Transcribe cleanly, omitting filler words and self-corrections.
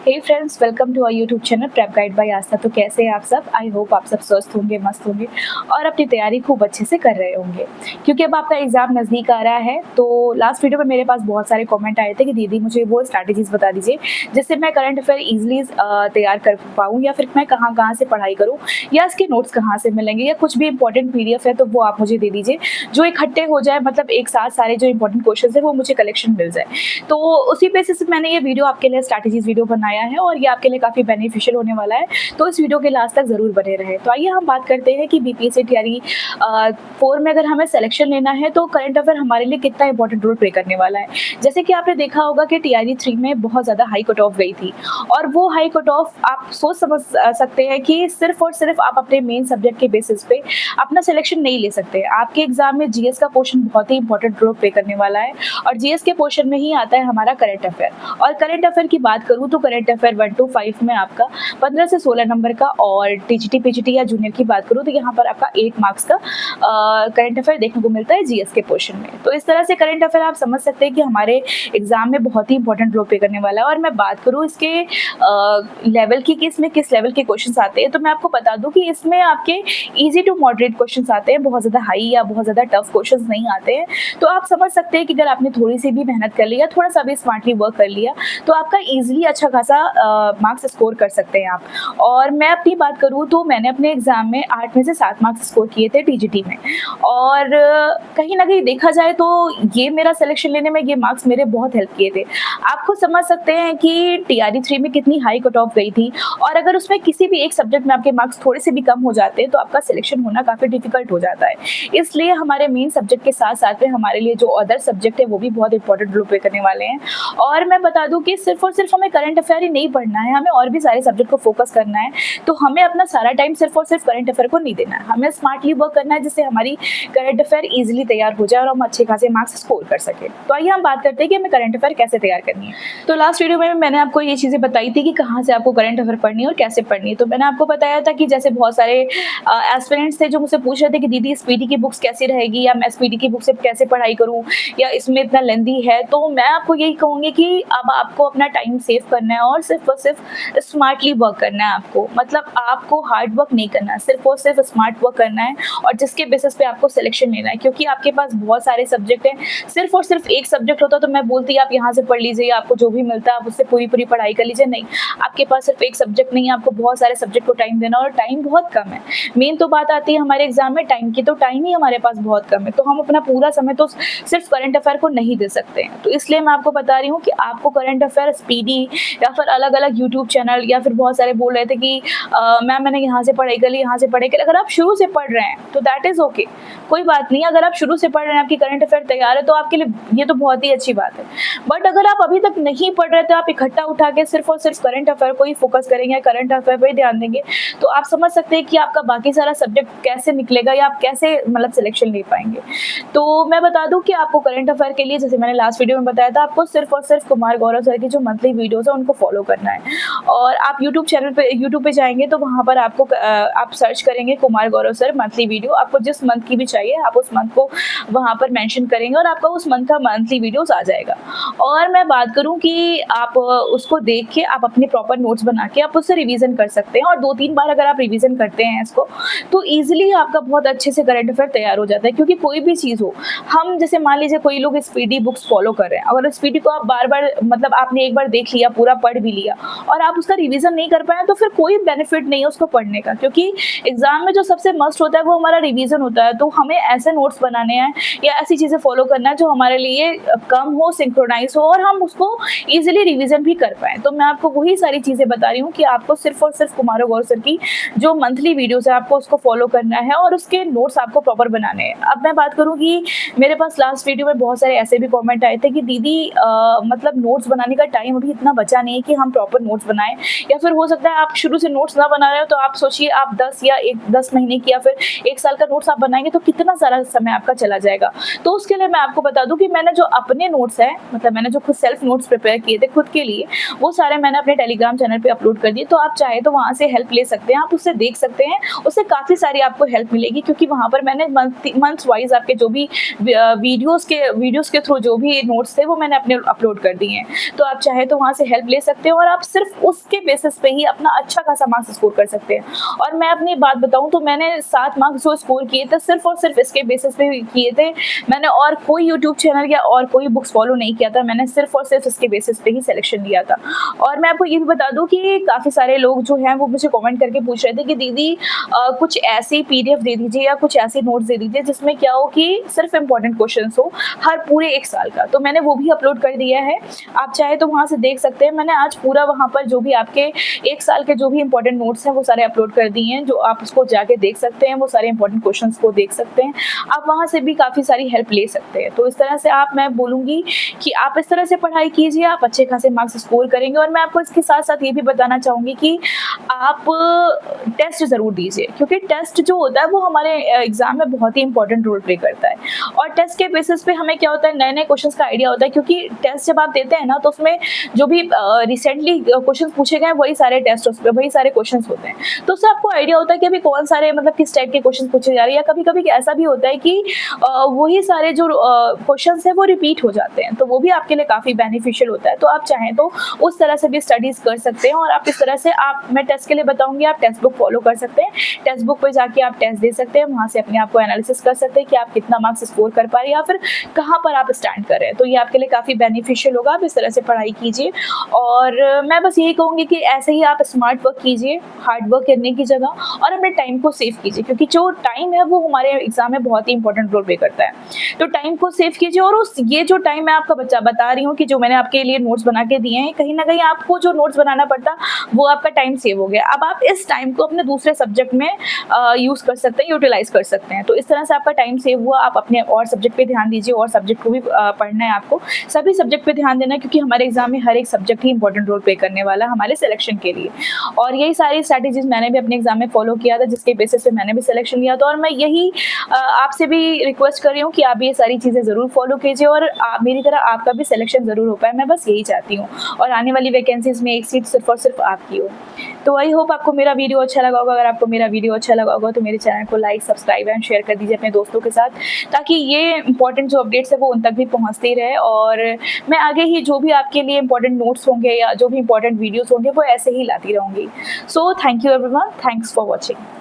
Hey friends, welcome to our YouTube channel prep guide by Aastha. तो कैसे हैं आप सब? आई होप आप सब स्वस्थ होंगे, मस्त होंगे और अपनी तैयारी खूब अच्छे से कर रहे होंगे, क्योंकि अब आपका एग्जाम नज़दीक आ रहा है। तो लास्ट वीडियो में मेरे पास बहुत सारे कमेंट आए थे कि दीदी मुझे वो स्ट्रैटेजीज बता दीजिए जिससे मैं करंट अफेयर ईजिली तैयार कर पाऊँ, या फिर मैं कहाँ कहाँ से पढ़ाई करूँ, या इसके नोट्स कहाँ से मिलेंगे, या कुछ भी इंपॉर्टेंट पीडीएफ है तो वो आप मुझे दे दीजिए जो इकट्ठे हो जाए, मतलब एक साथ सारे जो इंपॉर्टेंट क्वेश्चन है वो मुझे कलेक्शन मिल जाए। तो उसी बेसिस पे मैंने ये वीडियो आपके लिए स्ट्रैटेजीज वीडियो बनाया है और ये आपके लिए काफ़ी बेनिफिशियल होने वाला है। तो इस वीडियो के लास्ट तक ज़रूर बने रहे। तो आइए हम बात करते हैं कि बीपीएससी तैयारी 4 में अगर हमें सिलेक्शन लेना है तो करंट अफेयर हमारे लिए कितना इंपॉर्टेंट रोल प्ले करने वाला है। जैसे कि आपने देखा होगा कि टीआरई 3 में बहुत ज़्यादा हाई कट ऑफ गई थी, और वो हाई कट ऑफ आप सोच समझ सकते हैं कि सिर्फ और सिर्फ आप अपने मेन सब्जेक्ट के बेसिस पे अपना सिलेक्शन नहीं ले सकते। आपके एग्जाम में जीएस का पोर्शन बहुत ही इंपॉर्टेंट रोल प्ले करने वाला है, और जीएस के पोर्शन में ही आता है हमारा करंट अफेयर। और करंट अफेयर की बात करूँ तो करंट अफेयर 1 to 5 में आपका 15 से 16 नंबर का, और टीजीटी पीजीटी या जूनियर की बात करूँ तो यहाँ पर आपका 8 मार्क्स का करंट अफेयर देखने को मिलता है जीएस के पोर्शन में। तो इस तरह से करंट अफेयर आप समझ सकते हैं कि हमारे एग्जाम में बहुत ही इंपॉर्टेंट रोल प्ले करने वाला है। और मैं बात करूँ इसके लेवल की कि इसमें किस लेवल के क्वेश्चन आते हैं, तो मैं आपको बता दूं कि इसमें आपके इजी टू मॉडरेट क्वेश्चन आते हैं, बहुत ज़्यादा हाई या बहुत ज़्यादा टफ क्वेश्चन नहीं आते हैं। तो आप समझ सकते हैं कि अगर आपने थोड़ी सी भी मेहनत कर लिया, थोड़ा सा भी स्मार्टली वर्क कर लिया, तो आपका ईजिली अच्छा खासा मार्क्स स्कोर कर सकते हैं आप। और मैं अपनी बात करूँ तो मैंने अपने एग्जाम में 8 में से 7 मार्क्स स्कोर किए थे टीजीटी में, और कहीं ना कहीं देखा जाए तो ये मेरा सिलेक्शन लेने में ये मार्क्स मेरे बहुत हेल्प किए थे। आप खुद समझ सकते हैं कि टीआरई 3 में कितनी हाई कट ऑफ गई थी, और अगर उसमें किसी भी एक सब्जेक्ट में आपके मार्क्स थोड़े से भी कम हो जाते हैं तो आपका सिलेक्शन होना काफ़ी डिफिकल्ट हो जाता है। इसलिए हमारे मेन सब्जेक्ट के साथ साथ में हमारे लिए जो अदर सब्जेक्ट है वो भी बहुत इंपॉर्टेंट रोल प्ले करने वाले हैं। और मैं बता दूं कि सिर्फ और सिर्फ हमें करंट अफेयर ही नहीं पढ़ना है, हमें और भी सारे सब्जेक्ट को फोकस करना है। तो हमें अपना सारा टाइम सिर्फ और सिर्फ करंट अफेयर को नहीं देना है, हमें स्मार्टली वर्क करना है जिससे हमारी करंट अफेयर ईजिली तैयार हो जाए और हम अच्छे खासे मार्क्स स्कोर कर सके। तो आइए हम बात करते हैं कि हमें करंट अफेयर कैसे तैयार करनी है। तो लास्ट वीडियो में मैंने आपको ये चीज़ें बताई थी कि कहाँ से आपको करंट अफेयर पढ़नी है और कैसे पढ़नी है। तो मैंने आपको बताया था कि जैसे बहुत सारे एस्पिरेंट्स थे जो मुझसे पूछ रहे थे कि दीदी एसपीडी की बुक्स कैसी रहेगी, या मैं एसपीडी की बुक से कैसे पढ़ाई करूँ, या इसमें इतना लेंदी है। तो मैं आपको यही कहूँगी कि अब आपको अपना टाइम सेव करना है और सिर्फ स्मार्टली वर्क करना है। आपको मतलब आपको हार्ड वर्क नहीं करना है, सिर्फ और सिर्फ स्मार्ट वर्क करना है, और जिसके बेसिस पे आपको सिलेक्शन लेना है। क्योंकि आपके पास बहुत सारे सब्जेक्ट हैं, सिर्फ और सिर्फ एक सब्जेक्ट होता तो मैं बोलती आप यहाँ से पढ़ लीजिए, आपको जो भी मिलता है आप उससे पूरी पूरी पढ़ाई कर लीजिए। नहीं, आपके पास सिर्फ एक सब्जेक्ट नहीं है, आपको बहुत सारे सब्जेक्ट को टाइम देना, और टाइम बहुत कम है। मेन तो बात आती है हमारे एग्जाम में टाइम की, तो टाइम ही हमारे पास बहुत कम है, तो हम अपना पूरा समय तो सिर्फ करंट अफेयर को नहीं दे सकते हैं। तो इसलिए मैं आपको बता रही हूँ कि आपको करंट अफेयर स्पीडी या फिर अलग अलग यूट्यूब चैनल, या फिर बहुत सारे बोल रहे थे कि मैम मैंने यहाँ से पढ़ाई कर ली, यहाँ से पढ़ाई कर ली। अगर आप शुरू से पढ़ रहे हैं तो दैट इज ओके, कोई बात नहीं। अगर आप शुरू से पढ़ रहे हैं, आपकी करंट अफेयर तैयार है, तो आपके लिए ये तो बहुत ही अच्छी बात है। बट अगर आप अभी तक नहीं पढ़ रहे तो आप इकट्ठा उठा के सिर्फ और सिर्फ करंट अफेयर को ही फोकस करेंगे, करंट अफेयर पर ही ध्यान देंगे, तो आप समझ सकते हैं कि आपका बाकी सारा सब्जेक्ट कैसे निकलेगा, या आप कैसे मतलब सिलेक्शन ले पाएंगे। तो मैं बता दूं कि आपको करंट अफेयर के लिए, जैसे मैंने लास्ट वीडियो में बताया था, आपको सिर्फ और सिर्फ कुमार गौरव सर की जो मंथली वीडियोस है उनको फॉलो करना है। और आप यूट्यूब चैनल पे, यूट्यूब पे जाएंगे तो वहाँ पर आपको आप सर्च करेंगे Kumar Gaurav sir monthly video, आपको जिस मंथ की भी चाहिए आप उस मंथ को वहाँ पर मेंशन करेंगे और आपका उस मंथ का मंथली वीडियोस आ जाएगा। और मैं बात करूँ कि आप उसको देख के आप अपने प्रॉपर नोट्स बना के आप उससे रिवीजन कर सकते हैं, और 2-3 बार अगर आप रिवीजन करते हैं इसको तो ईजिली आपका बहुत अच्छे से करंट अफेयर तैयार हो जाता है। क्योंकि कोई भी चीज़ हो, हम जैसे मान लीजिए कोई लोग स्पीडी बुक्स फॉलो कर रहे हैं, अगर स्पीडी को आप बार बार मतलब आपने एक बार देख लिया, पूरा पढ़ भी लिया, और आप उसका रिवीजन नहीं कर पाए तो फिर कोई बेनिफिट नहीं है उसको पढ़ने का। क्योंकि एग्जाम में जो सबसे मस्ट होता है वो हमारा रिवीजन होता है। तो हमें ऐसे नोट्स बनाने हैं या ऐसी चीज़ें फॉलो करना है जो हमारे लिए कम हो, सिंक्रोनाइज हो, और हम उसको ईजिली रिवीजन भी कर पाए। तो मैं आपको वही सारी चीज़ें बता रही हूँ कि आपको सिर्फ और सिर्फ कुमार गौरव सर की जो मंथली वीडियोस है आपको उसको फॉलो करना है, और उसके नोट्स आपको प्रॉपर बनाने हैं। अब मैं बात करूँ कि मेरे पास लास्ट वीडियो में बहुत सारे ऐसे भी कमेंट आए थे कि दीदी मतलब नोट्स बनाने का टाइम अभी इतना बचा नहीं है कि हम प्रॉपर नोट्स बनाएं, या फिर हो सकता है आप शुरू से नोट्स ना बना रहे हो, तो आप सोचिए आप 10 महीने की या फिर 1 साल का नोट्स आप बनाएंगे तो कितना सारा समय आपका चला जाएगा। तो उसके लिए मैं आपको बता दूं कि मैंने जो अपने नोट्स है, मतलब मैंने जो खुद सेल्फ नोट्स प्रिपेयर किए थे खुद के लिए, वो सारे मैंने अपने टेलीग्राम चैनल पे अपलोड कर दिए। तो आप चाहे तो वहाँ से हेल्प ले सकते हैं, आप उससे देख सकते हैं, उससे काफ़ी सारी आपको हेल्प मिलेगी। क्योंकि वहाँ पर मैंने मंथ्स वाइज आपके जो भी वीडियोस के थ्रू जो भी नोट्स थे वो मैंने अपने अपलोड कर दिए हैं। तो आप चाहे तो वहाँ से हेल्प ले सकते सकते हैं और आप सिर्फ उसके बेसिस पे ही अपना अच्छा खासा मार्क्स स्कोर कर सकते हैं। और मैं अपनी बात बताऊँ तो मैंने 7 मार्क्स जो स्कोर किए थे सिर्फ और सिर्फ इसके बेसिस पे किए थे। मैंने और कोई यूट्यूब चैनल या और कोई बुक्स फॉलो नहीं किया था, मैंने सिर्फ और सिर्फ इसके बेसिस पे ही सिलेक्शन लिया था। और मैं आपको ये भी बता दूँ कि काफ़ी सारे लोग जो हैं वो मुझे कमेंट करके पूछ रहे थे कि दीदी कुछ ऐसी पीडीएफ दे दीजिए या कुछ ऐसे नोट्स दे दीजिए जिसमें क्या हो कि सिर्फ इम्पोर्टेंट क्वेश्चंस हो हर पूरे 1 साल का। तो मैंने वो भी अपलोड कर दिया है, आप चाहे तो वहाँ से देख सकते हैं। मैंने आज पूरा वहाँ पर जो भी आपके 1 साल के जो भी इम्पोर्टेंट नोट्स हैं वो सारे अपलोड कर दिए हैं, जो आप उसको जाके देख सकते हैं, वो सारे इम्पोर्टेंट क्वेश्चंस को देख सकते हैं। आप वहाँ से भी काफ़ी सारी हेल्प ले सकते हैं। तो इस तरह से मैं बोलूँगी कि आप इस तरह से पढ़ाई कीजिए, आप अच्छे खासे मार्क्स स्कोर करेंगे। और मैं आपको इसके साथ-साथ ये भी बताना चाहूँगी कि आप टेस्ट ज़रूर दीजिए, क्योंकि टेस्ट जो होता है वो हमारे एग्ज़ाम में बहुत ही इंपॉर्टेंट रोल प्ले करता है। और टेस्ट के बेसिस पे हमें क्या होता है, नए-नए क्वेश्चंस का आइडिया होता है, क्योंकि टेस्ट जब आप देते हैं ना तो उसमें जो भी रिसेंटली क्वेश्चंस पूछे गए वही सारे टेस्ट उसपे वही सारे क्वेश्चंस होते हैं। तो उससे आपको आइडिया होता है कि अभी कौन सारे मतलब किस टाइप के क्वेश्चंस पूछे जा रहे हैं। या कभी-कभी ऐसा भी होता है कि वही सारे जो क्वेश्चंस हैं वो रिपीट हो जाते हैं, तो वो भी आपके लिए काफ़ी बेनिफिशियल होता है। तो आप चाहें तो उस तरह से भी स्टडीज़ कर सकते हैं। और आप इस तरह से मैं टेस्ट के लिए बताऊँगी, आप टेक्स्ट बुक फॉलो कर सकते हैं। टेक्स्ट बुक पे जाके आप टेस्ट दे सकते हैं, वहाँ से अपने आप को एनालिसिस कर सकते हैं कि आप कितना मार्क्स स्कोर कर पा रहे हैं या फिर कहाँ पर आप स्टैंड कर रहे हैं। तो ये आपके लिए काफ़ी बेनिफिशियल होगा, आप इस तरह से पढ़ाई कीजिए। और मैं बस यही कहूँगी कि ऐसे ही आप स्मार्ट वर्क कीजिए, हार्ड वर्क करने की जगह, और अपने टाइम को सेव कीजिए, क्योंकि जो टाइम है वो हमारे एग्जाम में बहुत ही इंपॉर्टेंट रोल प्ले करता है। तो टाइम को सेव कीजिए। और ये जो टाइम मैं आपका बता रही हूँ कि जो मैंने आपके लिए नोट्स बना के दिए हैं, कहीं ना कहीं आपको जो नोट्स बनाना पड़ता वो आपका टाइम सेव हो गया। अब आप इस टाइम को अपने दूसरे सब्जेक्ट में यूज़ कर सकते हैं, यूटिलाइज कर सकते हैं। तो इस तरह से आपका टाइम सेव हुआ। आप अपने और सब्जेक्ट पे ध्यान दीजिए, और सब्जेक्ट को भी पढ़ना है आपको, सभी सब्जेक्ट पे ध्यान देना है, क्योंकि हमारे एग्जाम में हर एक सब्जेक्ट ही इंपॉर्टेंट रोल प्ले करने वाला है हमारे सिलेक्शन के लिए। और यही सारी स्ट्रैटेजीज मैंने भी अपने एग्जाम में फॉलो किया था, जिसके बेसिस पे मैंने भी सिलेक्शन लिया था। और मैं यही आपसे भी रिक्वेस्ट कर रही हूँ कि आप ये सारी चीज़ें ज़रूर फॉलो कीजिए, और मेरी तरह आपका भी सिलेक्शन ज़रूर हो पाए। मैं बस यही चाहती हूँ, और आने वाली वैकेंसीज में एक सीट सिर्फ और सिर्फ आपकी हो। तो आई होप आपको मेरा वीडियो अच्छा लगा होगा। अगर आपको मेरा वीडियो अच्छा लगा होगा तो मेरे चैनल को लाइक, सब्सक्राइब एंड शेयर कर दीजिए अपने दोस्तों के साथ, ताकि ये इंपॉर्टेंट जो अपडेट्स है वो उन तक भी पहुँचती रहे। और मैं आगे ही जो भी आपके लिए इंपॉर्टेंट नोट्स होंगे या जो भी इंपॉर्टेंट वीडियोज़ होंगे वो ऐसे ही लाती रहूँगी। So thank you everyone, thanks for watching.